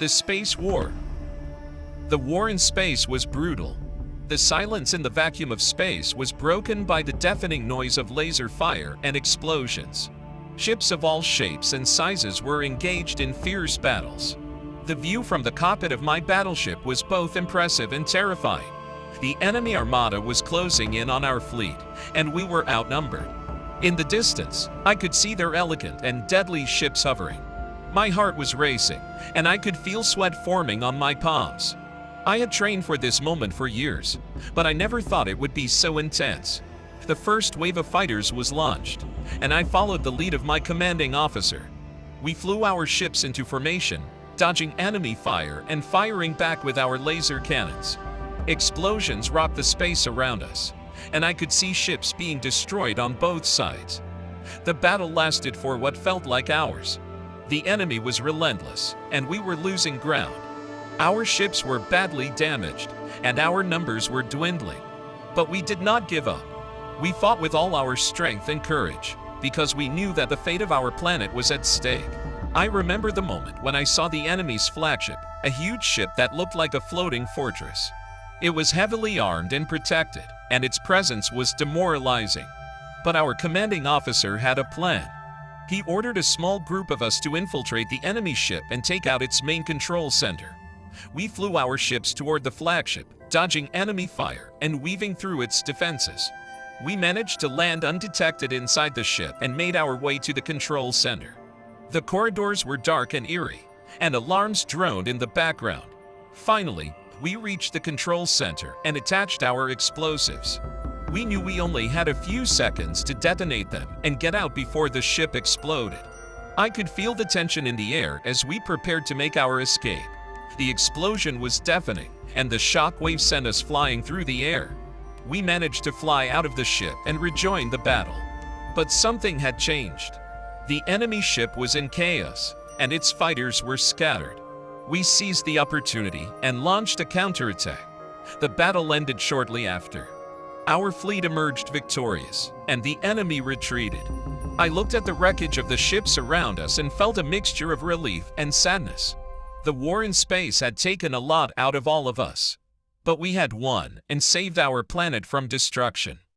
The Space War. The war in space was brutal. The silence in the vacuum of space was broken by the deafening noise of laser fire and explosions. Ships of all shapes and sizes were engaged in fierce battles. The view from the cockpit of my battleship was both impressive and terrifying. The enemy armada was closing in on our fleet, and we were outnumbered. In the distance, I could see their elegant and deadly ships hovering. My heart was racing, and I could feel sweat forming on my palms. I had trained for this moment for years, but I never thought it would be so intense. The first wave of fighters was launched, and I followed the lead of my commanding officer. We flew our ships into formation, dodging enemy fire and firing back with our laser cannons. Explosions rocked the space around us, and I could see ships being destroyed on both sides. The battle lasted for what felt like hours. The enemy was relentless, and we were losing ground. Our ships were badly damaged, and our numbers were dwindling. But we did not give up. We fought with all our strength and courage, because we knew that the fate of our planet was at stake. I remember the moment when I saw the enemy's flagship, a huge ship that looked like a floating fortress. It was heavily armed and protected, and its presence was demoralizing. But our commanding officer had a plan. He ordered a small group of us to infiltrate the enemy ship and take out its main control center. We flew our ships toward the flagship, dodging enemy fire and weaving through its defenses. We managed to land undetected inside the ship and made our way to the control center. The corridors were dark and eerie, and alarms droned in the background. Finally, we reached the control center and attached our explosives. We knew we only had a few seconds to detonate them and get out before the ship exploded. I could feel the tension in the air as we prepared to make our escape. The explosion was deafening, and the shock wave sent us flying through the air. We managed to fly out of the ship and rejoin the battle. But something had changed. The enemy ship was in chaos, and its fighters were scattered. We seized the opportunity and launched a counterattack. The battle ended shortly after. Our fleet emerged victorious, and the enemy retreated. I looked at the wreckage of the ships around us and felt a mixture of relief and sadness. The war in space had taken a lot out of all of us. But we had won and saved our planet from destruction.